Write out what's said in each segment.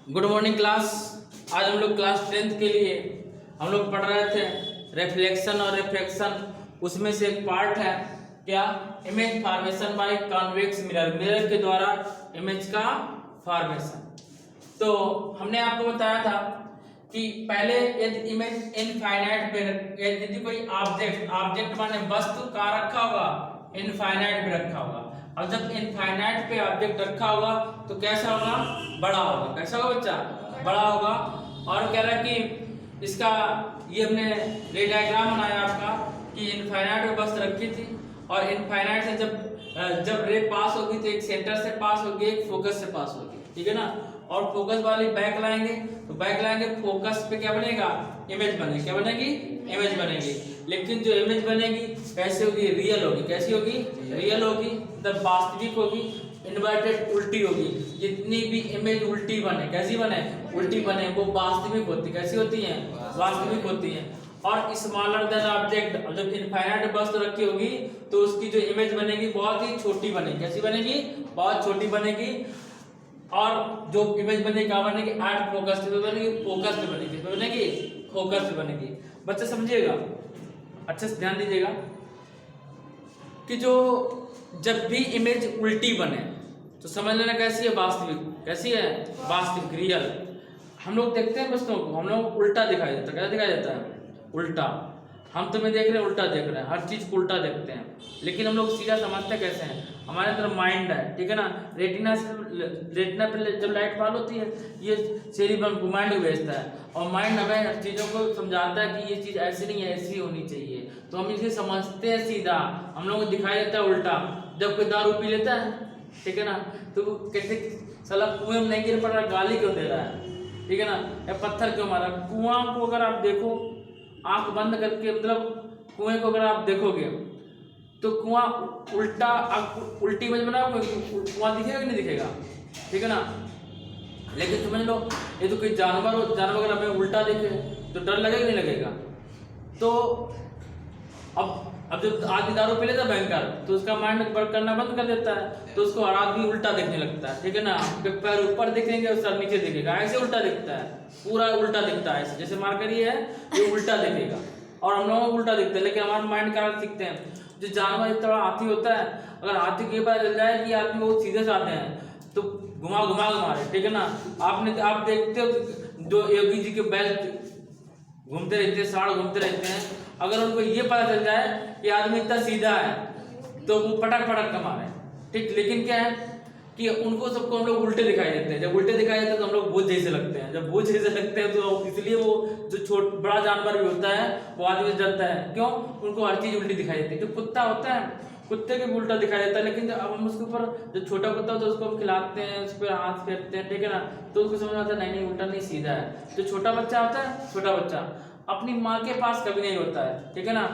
Good morning class. आज हम लोग क्लास 10th के लिए हम लोग पढ़ रहे थे रिफ्लेक्शन और रिफ्रैक्शन। उसमें से एक पार्ट है क्या, image formation by convex mirror, mirror के द्वारा इमेज का फॉर्मेशन। तो हमने आपको बताया था कि पहले यदि इमेज इनफाइनाइट पे, यदि कोई ऑब्जेक्ट माने वस्तु कहाँ रखा होगा, इनफाइनाइट पे रखा होगा। अब जब इनफाइनाइट पे ऑब्जेक्ट रखा होगा तो कैसा होगा, बड़ा होगा। कैसा होगा बच्चा, बड़ा होगा। और कह रहा है कि इसका ये हमने रे डायग्राम बनाया आपका कि इनफाइनाइट पे वस्तु रखी थी और इनफाइनाइट से जब रे पास होगी तो एक सेंटर से पास होगी, एक फोकस से पास होगी, ठीक है ना। और फोकस वाली बैक लाएंगे तो बैक लाएंगे, फोकस पे क्या बनेगा, इमेज बनेगी। क्या बनेगी, इमेज बनेगी। लेकिन जो इमेज बनेगी कैसे होगी, रियल होगी। कैसी होगी, रियल होगी, मतलब वास्तविक होगी, इन्वर्टेड उल्टी होगी। जितनी भी इमेज उल्टी बने, कैसी बने, उल्टी बने, वो वास्तविक होती। कैसी होती है, वास्तविक होती है। और स्मॉलर देन ऑब्जेक्ट, जब इनफाइनाइट वस्तु रखी होगी तो उसकी जो इमेज बनेगी बहुत ही छोटी बनेगी। कैसी बनेगी, बहुत छोटी बनेगी। और जो इमेज बनेगी क्या बनेगी, आर्ट फोकस पे बनेगी, फोकस पे बनेगी, बनेगी फोकस पे बनेगी। बच्चे समझिएगा, अच्छे से ध्यान दीजिएगा कि जो जब भी इमेज उल्टी बने तो समझ लेना कैसी है, वास्तविक। कैसी है, वास्तविक, रियल। हम लोग देखते हैं बच्चों को, हम लोग उल्टा दिखाई देता है। क्या दिखाई देता है, उल्टा। हम तुम्हें देख रहे हैं, उल्टा देख रहे हैं, हर चीज को उल्टा देखते हैं। लेकिन हम लोग सीधा समझते कैसे हैं, हमारे अंदर माइंड है, ठीक है ना। रेटिना पे जब लाइट फॉल होती है, ये सेरिबम को माइंड को भेजता है और माइंड हमें चीजों को समझाता है कि ये चीज ऐसी नहीं है, ऐसी होनी चाहिए। तो हम इसे समझते हैं सीधा, हम लोग को दिखाई देता है उल्टा। जब कोई दारू पी लेता है, ठीक है ना, तो कहते साला कुएं में नहीं गिर पड़ रहा, गाली क्यों दे रहा है, ठीक है ना, या पत्थर क्यों मारा। कुआं को अगर आप देखो आंख बंद करके, मतलब कुएं को अगर आप देखोगे तो कुआं उल्टा, उल्टी इमेज बनाओ, कुआं दिखेगा कि नहीं दिखेगा, ठीक है ना। लेकिन समझ लो ये तो कोई जानवर हो, जानवर अगर हमें उल्टा दिखे तो डर लगेगा नहीं लगेगा। तो अब जब आदमी दारू पी लेता है भयंकर, तो उसका माइंड वर्क करना बंद कर देता है, तो उसको हर आदमी उल्टा दिखने लगता है, ठीक है ना। पैर ऊपर दिखेंगे और सर नीचे दिखेगा, ऐसे उल्टा दिखता है, पूरा उल्टा दिखता है। ऐसे जैसे मार्कर ये है, ये उल्टा दिखेगा और हम लोगों को उल्टा दिखता है। लेकिन हमारे माइंड क्या सीखते हैं, जो जानवर इस तरह हाथी होता है, अगर हाथी को ये पता चल जाए कि आदमी बहुत सीधे से आते हैं तो घुमा घुमा के मारे, ठीक है ना। आप देखते हो जो योगी जी के बैल घूमते रहते हैं, साड़ घूमते रहते हैं, अगर उनको ये पता चल जाए कि आदमी इतना सीधा है तो वो पटक पटक के मारे, ठीक। लेकिन क्या है कि उनको सबको हम लोग उल्टे दिखाई देते हैं। जब उल्टे दिखाई देते हैं तो हम लोग बोझ जैसे लगते हैं। जब बोझ जैसे लगते हैं तो इसलिए वो जो बड़ा जानवर भी होता है वो आदमी से डरता है। क्यों, उनको हर चीज उल्टी दिखाई देती है। जो कुत्ता होता है, कुत्ते के भी उल्टा दिखाई देता है। लेकिन अब हम उसके ऊपर, जो छोटा कुत्ता होता है उसको हम खिलाते हैं, उस पर हाथ फेरते हैं, ठीक है ना, तो उसको समझ आता है नहीं नहीं उल्टा नहीं सीधा है। जो छोटा बच्चा होता है, छोटा बच्चा अपनी माँ के पास कभी नहीं होता है, ठीक है ना,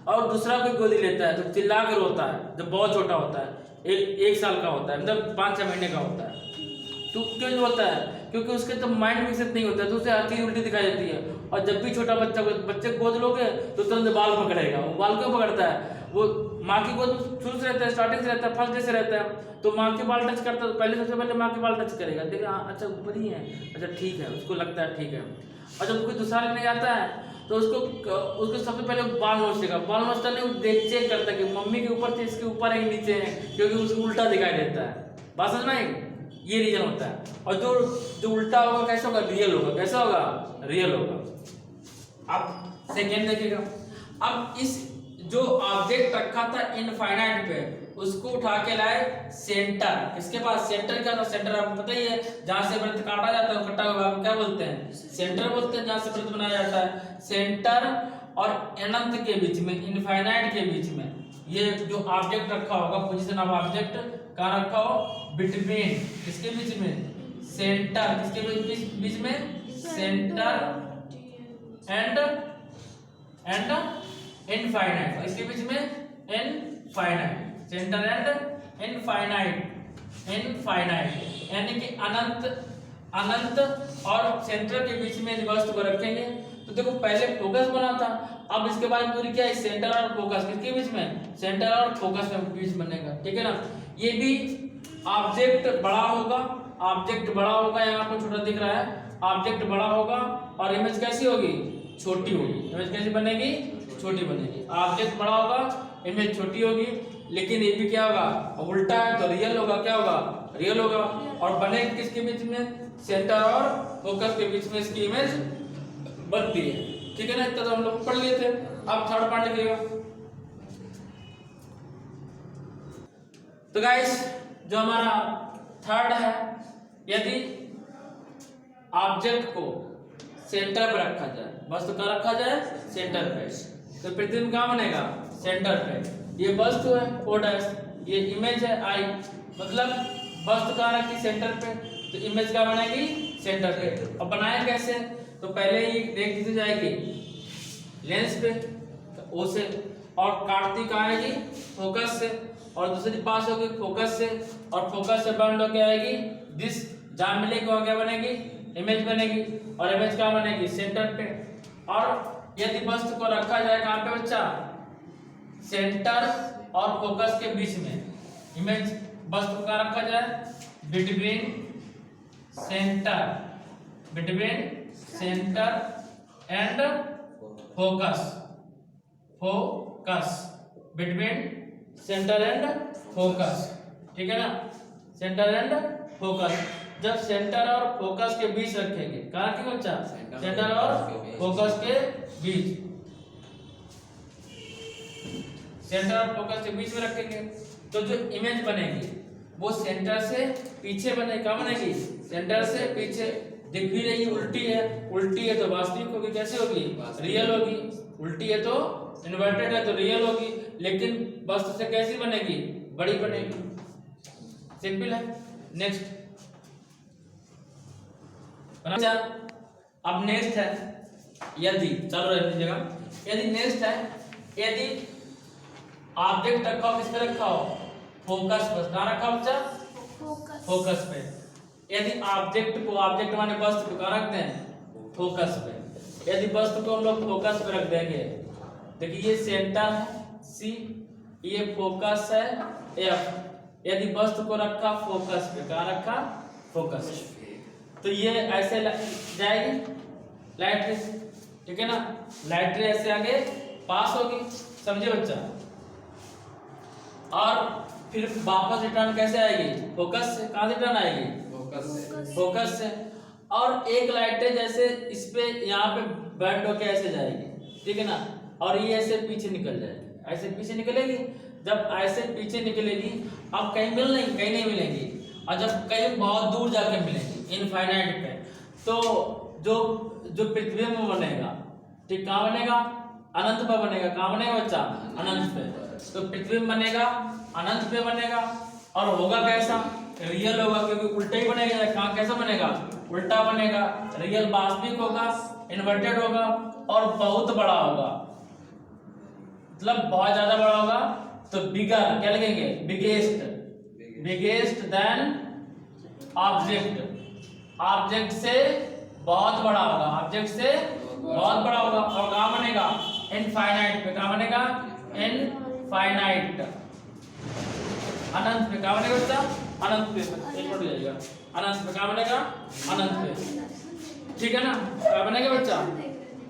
और दूसरा कोई गोदी लेता है तो चिल्ला कर रोता है। जब बहुत छोटा होता है, एक साल का होता है, मतलब 5-6 महीने का होता है, तो क्यों होता है, क्योंकि उसके तो माइंड विकसित नहीं होता है, तो उसे हर चीज उल्टी दिखाई देती है। और जब भी छोटा बच्चे को गोद लोगे तो तुरंत बाल पकड़ेगा। वो बाल क्यों पकड़ता है, वो माँ की गोद शुरू से रहता है, स्टार्टिंग से रहता है, फर्स्ट डे से रहता है, तो माँ के बाल टच करता है, पहले सबसे पहले माँ के बाल टच करेगा, देखा अच्छा ऊपर ही है, अच्छा ठीक है, उसको लगता है ठीक है। और जब कोई दूसरा लेने जाता है तो उसको सबसे पहले बाल नोचेगा, बाल नोचता नहीं, देख चेक करता है कि मम्मी के ऊपर थे, इसके ऊपर है नीचे है, क्योंकि उसको उल्टा दिखाई देता है। बात समझ में, ये रीजन होता है। और जो उल्टा होगा कैसा होगा, रियल होगा। कैसा होगा, रियल होगा। अब सेकेंड देखिएगा, अब इस जो ऑब्जेक्ट रखा था इनफाइनाइट पे, उसको उठा के लाए सेंटर। किसके पास, सेंटर क्या था, सेंटर आपको पता ही है, जहां से वृत्त काटा जाता है, कटा हुआ क्या बोलते हैं, सेंटर बोलते हैं, जहां से वृत्त बनाया जाता है। सेंटर और अनंत के बीच में, इनफाइनाइट के बीच में ये जो ऑब्जेक्ट रखा होगा, पोजीशन ऑफ ऑब्जेक्ट कहां रखा हो, बिटवीन, किसके बीच में, सेंटर, किसके बीच में, सेंटर एंड इनफाइनाइट, इसके बीच में इनफाइनाइट, सेंटर एंड इनफाइनाइट, यानी कि अनंत और सेंटर के बीच में वस्तु को रखेंगे। तो देखो पहले फोकस बना था, अब इसके बाद दूरी क्या है, सेंटर और फोकस, किसके बीच में, सेंटर और फोकस के बीच बनेगा, ठीक है ना। ये भी ऑब्जेक्ट बड़ा होगा ऑब्जेक्ट बड़ा होगा, यहाँ आपको छोटा दिख रहा है, ऑब्जेक्ट बड़ा होगा और इमेज कैसी होगी, छोटी होगी। इमेज कैसी बनेगी, छोटी बनेगी। ऑब्जेक्ट बड़ा होगा, इमेज छोटी होगी। लेकिन ये भी क्या होगा, उल्टा है तो रियल होगा, क्या होगा, रियल होगा। और बनेगी किसके बीच में, सेंटर और फोकस के बीच में इसकी इमेज बनती है। ठीक है ना, इतना तो हम लोग पढ़ लिए थे। अब थर्ड पार्ट लिखिएगा। तो गाइस जो हमारा थर्ड है, यदि ऑब्जेक्ट को सेंटर पर रखा जाए, वस्तु का रखा जाए सेंटर पे, तो पृथ्वी में क्या बनेगा, सेंटर पे। ये वस्तु है O डैश, ये इमेज है I, मतलब वस्तु कहाँ रखी, सेंटर पे, तो इमेज क्या बनेगी, सेंटर पे। अब बनाए कैसे, तो पहले ही देख दी जाएगी लेंस पे O से, और काटती कहाँ आएगी, फोकस से, और दूसरी पास होगी फोकस से, और फोकस से बंद होकर आएगी दिस, जहां मिलेगी वहां क्या बनेगी, इमेज बनेगी, और इमेज क्या बनेगी, सेंटर पे। और यदि वस्तु को रखा जाए कहां पे बच्चा, सेंटर और फोकस के बीच में, इमेज वस्तु का रखा जाए between centre and focus, between centre and focus. ठीक है ना, सेंटर एंड फोकस। जब सेंटर और फोकस के बीच रखेंगे, कहाँ रखेंगे बच्चा, सेंटर और फोकस के बीच, सेंटर और फोकस के बीच में रखेंगे, तो जो इमेज बनेगी वो सेंटर से पीछे बनेगी। क्या बनेगी, सेंटर से पीछे। दिख भी रही उल्टी है तो वास्तविक होगी, कैसे होगी, रियल होगी। उल्टी है तो इन्वर्टेड है तो रियल होगी, लेकिन वस्तु से कैसी बनेगी, बड़ी बनेगी। सिंपल है। नेक्स्ट अब नेक्स्ट है, यदि चल रही जगह, यदि नेक्स्ट है, यदि ऑब्जेक्ट रखा हो, किस पे रखा हो, फोकस पर। कहाँ रखा हो बच्चा, फोकस पे। यदि ऑब्जेक्ट को, ऑब्जेक्ट माने वस्तु को कहाँ रखते हैं, फोकस पे। यदि वस्तु को हम लोग फोकस पे रख देंगे, देखिए ये सेंटर है C, ये फोकस है F। यदि वस्तु को रखा फोकस पे, कहाँ रखा, फोकस, तो ये ऐसे जाएगी लाइट रे। ठीक है ना, लाइट रे ऐसे आगे पास होगी, समझे बच्चा। और फिर वापस रिटर्न कैसे आएगी, फोकस से। कहाँ से रिटर्न आएगी, फोकस से। और एक लाइट है जैसे इस पे यहाँ पे बैंड होके ऐसे जाएगी, ठीक है ना, और ये ऐसे पीछे निकल जाएगी, ऐसे पीछे निकलेगी। जब ऐसे पीछे निकलेगी, अब कहीं कहीं नहीं मिलेंगी, और जब कहीं बहुत दूर जाके मिलेंगी इनफाइनाइट पे, तो जो पृथ्वी में बनेगा, ठीक, कहाँ बनेगा, अनंत पे बनेगा। कहाँ बनेगा बच्चा, अनंत पे। तो पृथ्वी में बनेगा, अनंत पे बनेगा, और होगा कैसा, रियल होगा, क्योंकि उल्टा ही बनेगा। कहाँ कैसा बनेगा, उल्टा बनेगा। रियल वास्तविक होगा, इन्वर्टेड होगा, और बहुत बड़ा होगा, मतलब बहुत ज्यादा बड़ा होगा। तो बिगर क्या लगेंगे, बिगेस्ट देन ऑब्जेक्ट, ऑब्जेक्ट से बहुत बड़ा होगा, ऑब्जेक्ट से बहुत बड़ा होगा। और कहाँ बनेगा, इनफाइनाइट पे। कहाँ बनेगा, इनफाइनाइट, अनंत पे। कहाँ बनेगा बच्चा, अनंत पे। एक मिनट जाएगा, अनंत पे। कहाँ बनेगा, अनंत पे। ठीक है ना, क्या बनेगा बच्चा,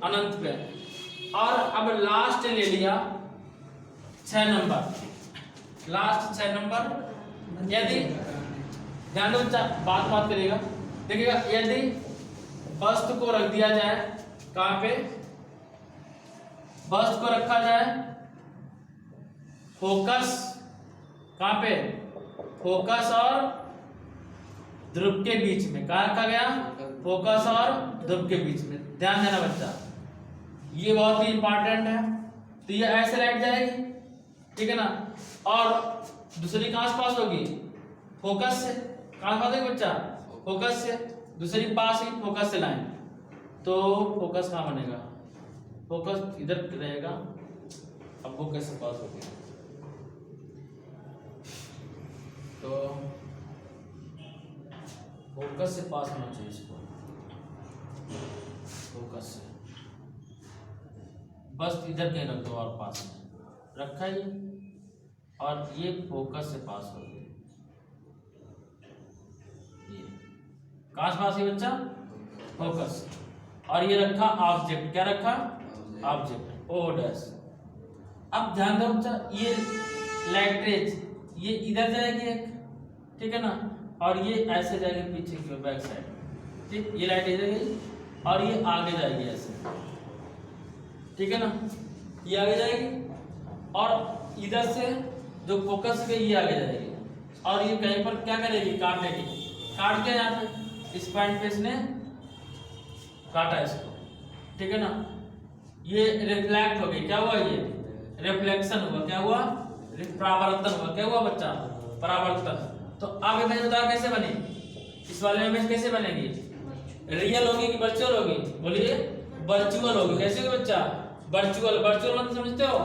अनंत पे। और अब लास्ट ले लिया 6 नंबर, लास्ट 6 नंबर। यदि ध्यान दो बच्चा, बात करिएगा, देखिएगा। यदि वस्तु को रख दिया जाए, कहाँ पे, वस्तु को रखा जाए फोकस, कहाँ पे, फोकस और ध्रुव के बीच में। कहाँ रखा गया, फोकस और ध्रुव के बीच में। ध्यान देना बच्चा, ये बहुत ही इंपॉर्टेंट है। तो ये ऐसे लाइट जाएगी, ठीक है ना, और दूसरी कहाँ से पास होगी, फोकस से। कहाँ पास होगी बच्चा, फोकस से। दूसरी पास ही फोकस से लाइन, तो फोकस कहाँ बनेगा, फोकस इधर रहेगा। अब वो कैसे पास होगी, तो फोकस से पास होना चाहिए इसको, फोकस से। बस इधर कहीं रख दो, और पास में रखा ही, और ये फोकस से पास हो गया, ये कहां से पास है बच्चा, फोकस। और ये रखा ऑब्जेक्ट, क्या रखा, ऑब्जेक्ट, ओ डैश। अब ध्यान दो बच्चा, ये लाइट्रेज ये इधर जाएगी एक, ठीक है ना, और ये ऐसे जाएगी पीछे की ओर, बैक साइड, ठीक, ये लाइट इधर गई और ये आगे जाएगी ऐसे, ठीक है ना, ये आगे जाएगी और इधर से जो फोकस पे ये आगे जाएगी और ये कहीं पर क्या करेगी, काटेगी, काट के यहाँ पे इस पॉइंट पे इसने काटा इसको, ठीक है ना, ये रिफ्लेक्ट हो गई, क्या हुआ, ये रिफ्लेक्शन हुआ, क्या हुआ, परावर्तन हुआ, क्या हुआ बच्चा, परावर्तन। तो अब इमेज बताओ कैसे बनी, इस वाले में इमेज कैसे बनेगी, रियल होगी कि वर्चुअल होगी, बोलिए वर्चुअल होगी। कैसे होगी बच्चा, वर्चुअल, वर्चुअल मतलब समझते हो,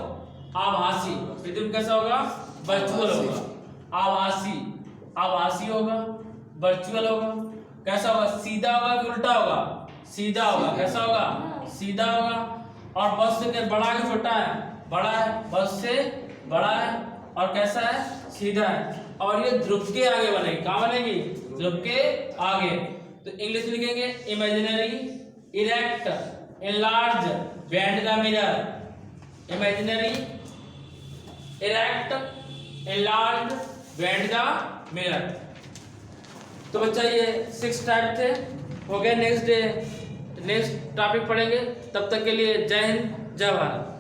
आभासी, प्रतिबिंब कैसा होगा, वर्चुअल होगा, आभासी, आभासी होगा, वर्चुअल होगा, कैसा होगा, सीधा होगा कि उल्टा होगा, सीधा होगा, कैसा होगा, सीधा होगा। और बस से बड़ा है छोटा है, बड़ा है, बस से बड़ा है और कैसा है, सीधा है। और ये ध्रुव के आगे बनेगी, कहां बनेगी, ध्रुव के आगे। तो इंग्लिश में लिखेंगे imaginary erect enlarge bend the mirror, imaginary erect enlarge bend the mirror. तो बच्चा ये 6 टाइप थे, हो गया। नेक्स्ट टॉपिक पढ़ेंगे, तब तक के लिए जय हिंद, जय भारत।